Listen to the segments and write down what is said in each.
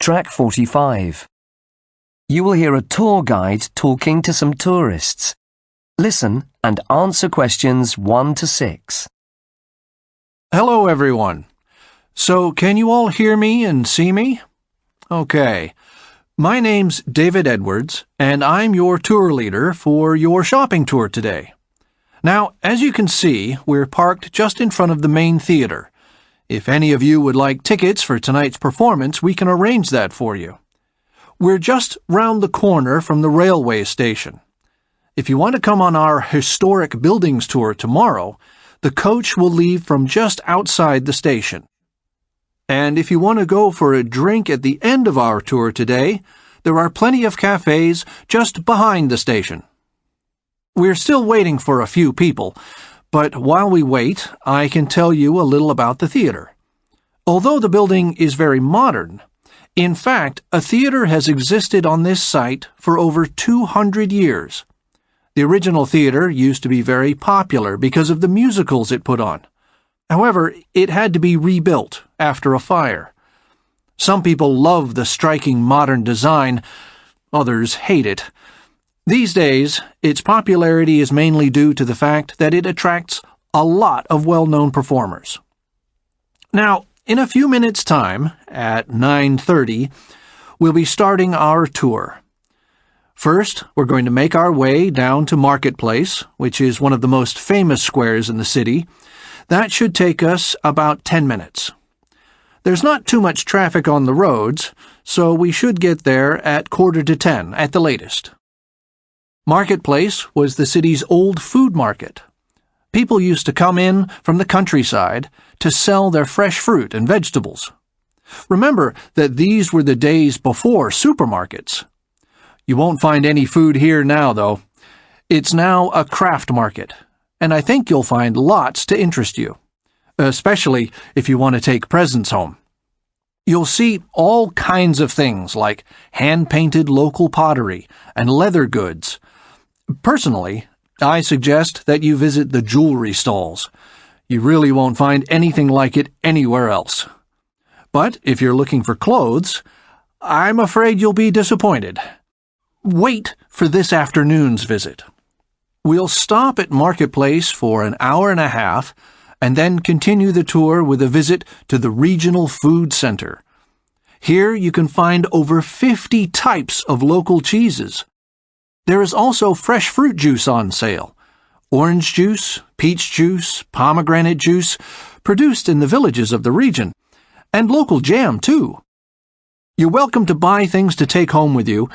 Track 45. You will hear a tour guide talking to some tourists. Listen and answer questions 1 to 6. Hello, everyone. So, can you all hear me and see me? Okay. My name's David Edwards, and I'm your tour leader for your shopping tour today. Now, as you can see, we're parked just in front of the main theater. If any of you would like tickets for tonight's performance, we can arrange that for you. We're just round the corner from the railway station. If you want to come on our historic buildings tour tomorrow, the coach will leave from just outside the station. And if you want to go for a drink at the end of our tour today, there are plenty of cafes just behind the station. We're still waiting for a few people, but while we wait, I can tell you a little about the theater. Although the building is very modern, in fact, a theater has existed on this site for over 200 years. The original theater used to be very popular because of the musicals it put on. However, it had to be rebuilt after a fire. Some people love the striking modern design, others hate it. These days, its popularity is mainly due to the fact that it attracts a lot of well-known performers. Now, in a few minutes' time, at 9:30, we'll be starting our tour. First, we're going to make our way down to Marketplace, which is one of the most famous squares in the city. That should take us about 10 minutes. There's not too much traffic on the roads, so we should get there at 9:45 at the latest. Marketplace was the city's old food market. People used to come in from the countryside to sell their fresh fruit and vegetables. Remember that these were the days before supermarkets. You won't find any food here now, though. It's now a craft market, and I think you'll find lots to interest you, especially if you want to take presents home. You'll see all kinds of things like hand-painted local pottery and leather goods. Personally, I suggest that you visit the jewelry stalls. You really won't find anything like it anywhere else. But if you're looking for clothes, I'm afraid you'll be disappointed. Wait for this afternoon's visit. We'll stop at Marketplace for an hour and a half, and then continue the tour with a visit to the Regional Food Center. Here you can find over 50 types of local cheeses. There is also fresh fruit juice on sale. Orange juice, peach juice, pomegranate juice, produced in the villages of the region, and local jam, too. You're welcome to buy things to take home with you,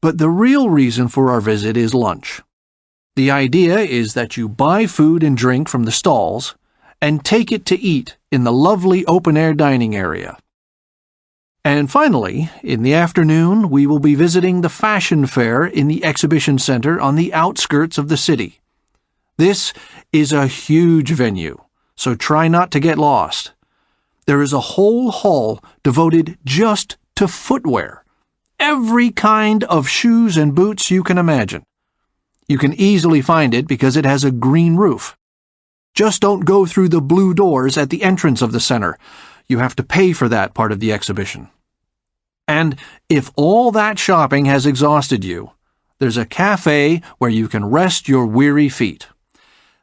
but the real reason for our visit is lunch. The idea is that you buy food and drink from the stalls and take it to eat in the lovely open-air dining area. And finally, in the afternoon, we will be visiting the fashion fair in the exhibition center on the outskirts of the city. This is a huge venue, so try not to get lost. There is a whole hall devoted just to footwear. Every kind of shoes and boots you can imagine. You can easily find it because it has a green roof. Just don't go through the blue doors at the entrance of the center. You have to pay for that part of the exhibition. And if all that shopping has exhausted you, there's a cafe where you can rest your weary feet.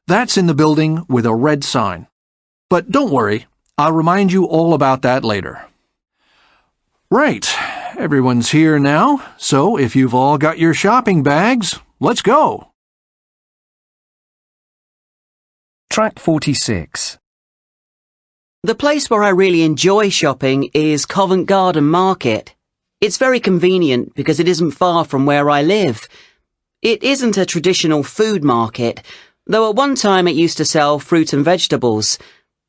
That's in the building with a red sign. But don't worry, I'll remind you all about that later. Right, everyone's here now, so if you've all got your shopping bags, let's go. Track 46. The place where I really enjoy shopping is Covent Garden Market. It's very convenient because it isn't far from where I live. It isn't a traditional food market, though at one time it used to sell fruit and vegetables.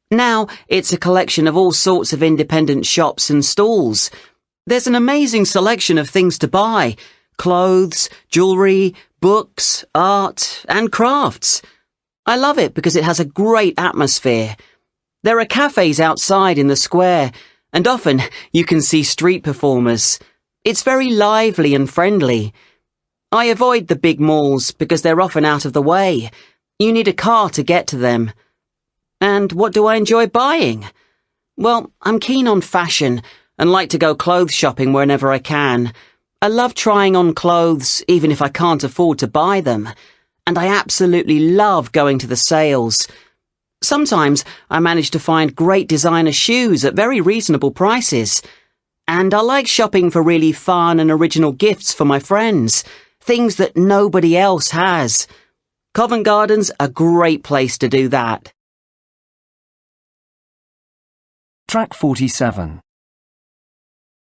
Now it's a collection of all sorts of independent shops and stalls. There's an amazing selection of things to buy: clothes, jewelry, books, art, and crafts. I love it because it has a great atmosphere. There are cafes outside in the square, and often you can see street performers. It's very lively and friendly. I avoid the big malls because they're often out of the way. You need a car to get to them. And what do I enjoy buying? Well, I'm keen on fashion, and like to go clothes shopping whenever I can. I love trying on clothes even if I can't afford to buy them. And I absolutely love going to the sales. Sometimes I manage to find great designer shoes at very reasonable prices. And I like shopping for really fun and original gifts for my friends, things that nobody else has. Covent Garden's a great place to do that. Track 47.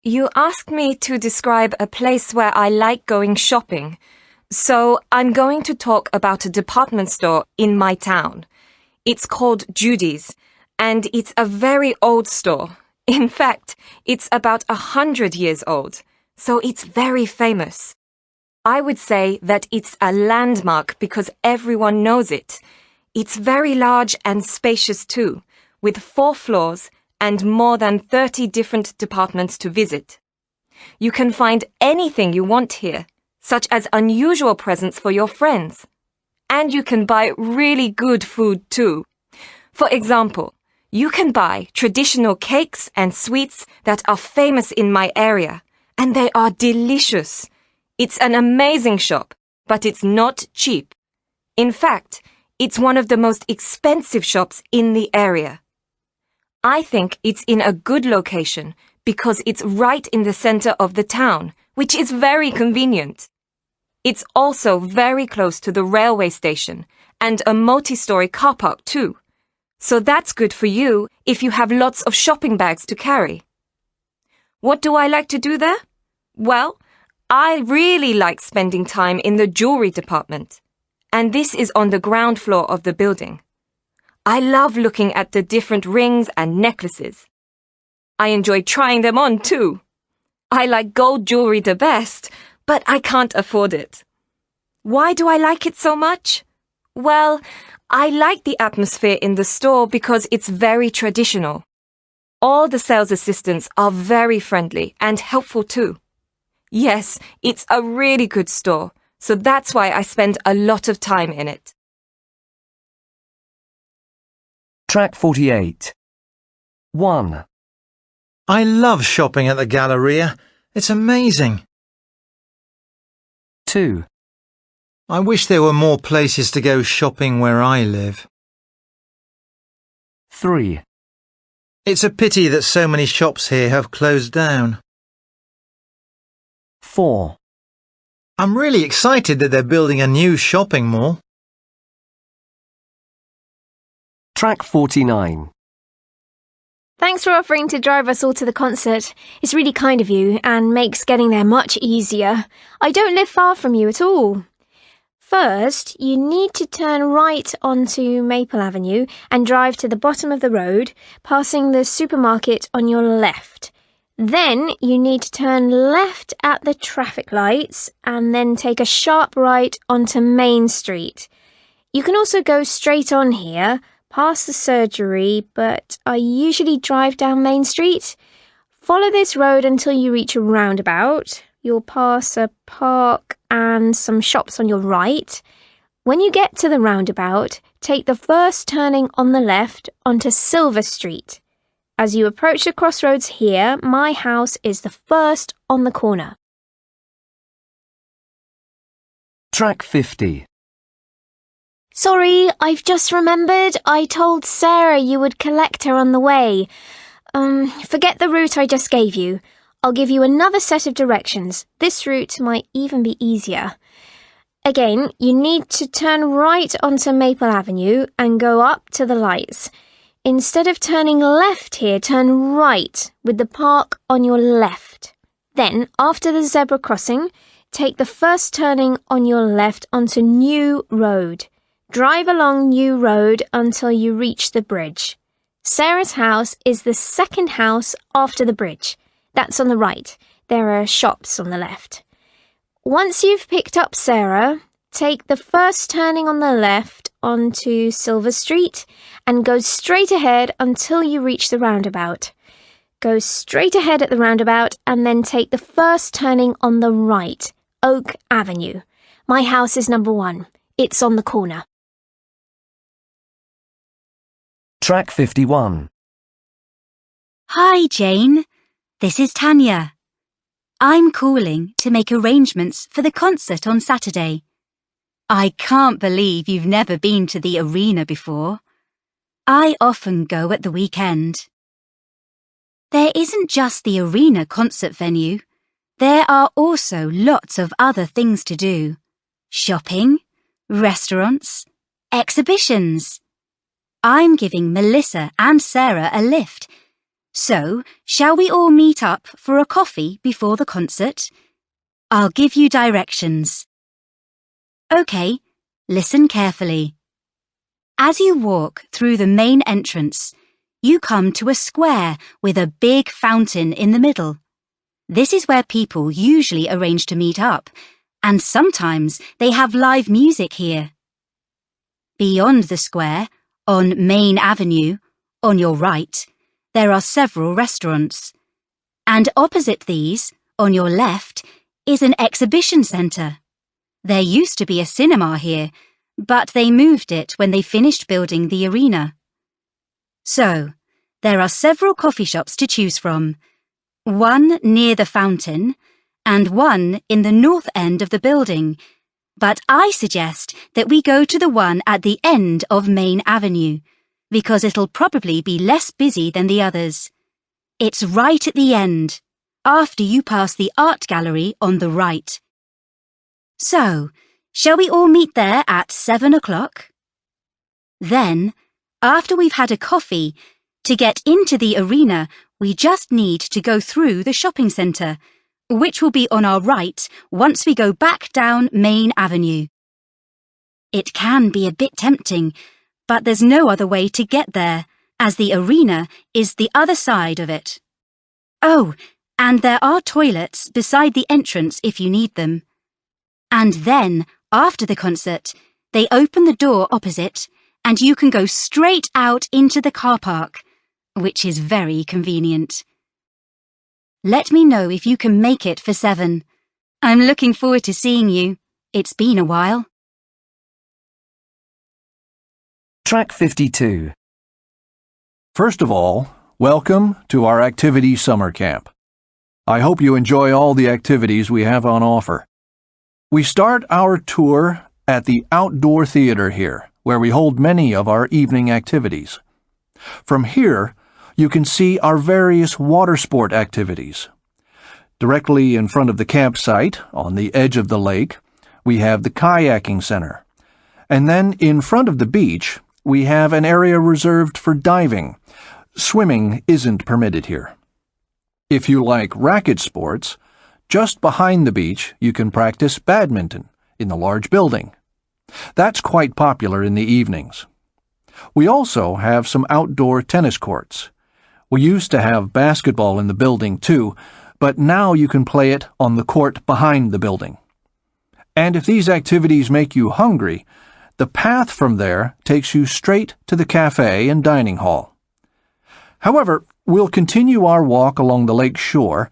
You asked me to describe a place where I like going shopping, so I'm going to talk about a department store in my town. It's called Judy's, and it's a very old store. In fact, it's about 100 years old, so it's very famous. I would say that it's a landmark because everyone knows it. It's very large and spacious too, with 4 floors and more than 30 different departments to visit. You can find anything you want here, such as unusual presents for your friends. And you can buy really good food too. For example, you can buy traditional cakes and sweets that are famous in my area, and they are delicious. It's an amazing shop, but it's not cheap. In fact, it's one of the most expensive shops in the area. I think it's in a good location because it's right in the center of the town, which is very convenient. It's also very close to the railway station and a multi-story car park too. So that's good for you if you have lots of shopping bags to carry. What do I like to do there? Well, I really like spending time in the jewelry department, and this is on the ground floor of the building. I love looking at the different rings and necklaces. I enjoy trying them on too. I like gold jewelry the best, but I can't afford it. Why do I like it so much? Well, I like the atmosphere in the store because it's very traditional. All the sales assistants are very friendly and helpful too. Yes, it's a really good store, so that's why I spend a lot of time in it. Track 48. 1, I love shopping at the Galleria. It's amazing. 2, I wish there were more places to go shopping where I live. 3, It's a pity that so many shops here have closed down. 4, I'm really excited that they're building a new shopping mall. Track 49. Thanks for offering to drive us all to the concert. It's really kind of you and makes getting there much easier. I don't live far from you at all. First, you need to turn right onto Maple Avenue and drive to the bottom of the road, passing the supermarket on your left. Then you need to turn left at the traffic lights and then take a sharp right onto Main Street. You can also go straight on here, past the surgery, but I usually drive down Main Street. Follow this road until you reach a roundabout. You'll pass a park and some shops on your right. When you get to the roundabout, take the first turning on the left onto Silver Street. As you approach the crossroads here, my house is the first on the corner. Track 50. Sorry, I've just remembered. I told Sarah you would collect her on the way. Forget the route I just gave you. I'll give you another set of directions. This route might even be easier. Again, you need to turn right onto Maple Avenue and go up to the lights. Instead of turning left here, turn right with the park on your left. Then, after the zebra crossing, take the first turning on your left onto New Road. Drive along New Road until you reach the bridge. Sarah's house is the second house after the bridge. That's on the right. There are shops on the left. Once you've picked up Sarah, take the first turning on the left onto Silver Street and go straight ahead until you reach the roundabout. Go straight ahead at the roundabout and then take the first turning on the right, Oak Avenue. My house is number 1. It's on the corner. Track 51. Hi, Jane. This is Tanya. I'm calling to make arrangements for the concert on Saturday. I can't believe you've never been to the arena before. I often go at the weekend. There isn't just the arena concert venue. There are also lots of other things to do. Shopping, restaurants, exhibitions. I'm giving Melissa and Sarah a lift. So, shall we all meet up for a coffee before the concert? I'll give you directions. OK, listen carefully. As you walk through the main entrance, you come to a square with a big fountain in the middle. This is where people usually arrange to meet up, and sometimes they have live music here. Beyond the square, on Main Avenue, on your right, there are several restaurants. And opposite these, on your left, is an exhibition centre. There used to be a cinema here, but they moved it when they finished building the arena. So, there are several coffee shops to choose from. One near the fountain, and one in the north end of the building. But I suggest that we go to the one at the end of Main Avenue, because it'll probably be less busy than the others. It's right at the end, after you pass the art gallery on the right. So, shall we all meet there at 7 o'clock? Then, after we've had a coffee, to get into the arena, we just need to go through the shopping centre, which will be on our right once we go back down Main Avenue. It can be a bit tempting, but there's no other way to get there, as the arena is the other side of it. Oh, and there are toilets beside the entrance if you need them. And then, after the concert, they open the door opposite, and you can go straight out into the car park, which is very convenient. Let me know if you can make it for 7. I'm looking forward to seeing you. It's been a while. Track 52. First of all, welcome to our activity summer camp. I hope you enjoy all the activities we have on offer. We start our tour at the outdoor theater here, where we hold many of our evening activities. From here, you can see our various water sport activities. Directly in front of the campsite, on the edge of the lake, we have the kayaking center. And then in front of the beach, we have an area reserved for diving. Swimming isn't permitted here. If you like racket sports, just behind the beach you can practice badminton in the large building. That's quite popular in the evenings. We also have some outdoor tennis courts. We used to have basketball in the building too, but now you can play it on the court behind the building. And if these activities make you hungry, the path from there takes you straight to the cafe and dining hall. However, we'll continue our walk along the lake shore,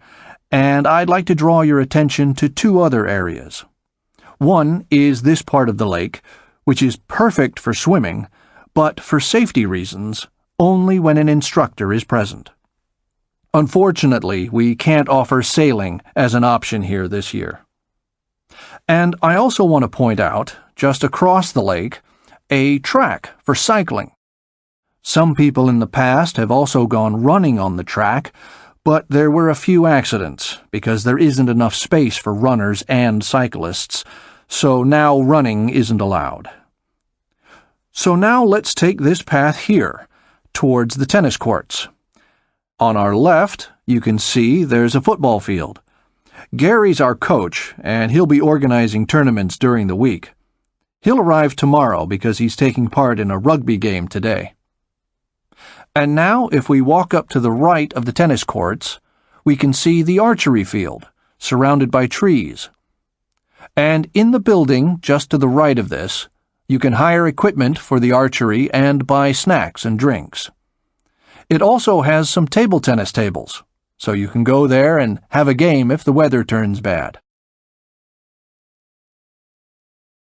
and I'd like to draw your attention to 2 other areas. One is this part of the lake, which is perfect for swimming, but for safety reasons, only when an instructor is present. Unfortunately, we can't offer sailing as an option here this year. And I also want to point out, just across the lake, a track for cycling. Some people in the past have also gone running on the track, but there were a few accidents because there isn't enough space for runners and cyclists, so now running isn't allowed. So now let's take this path here, towards the tennis courts. On our left, you can see there's a football field. Gary's our coach, and he'll be organizing tournaments during the week. He'll arrive tomorrow because he's taking part in a rugby game today. And now, if we walk up to the right of the tennis courts, we can see the archery field, surrounded by trees. And in the building just to the right of this, you can hire equipment for the archery and buy snacks and drinks. It also has some table tennis tables, so you can go there and have a game if the weather turns bad.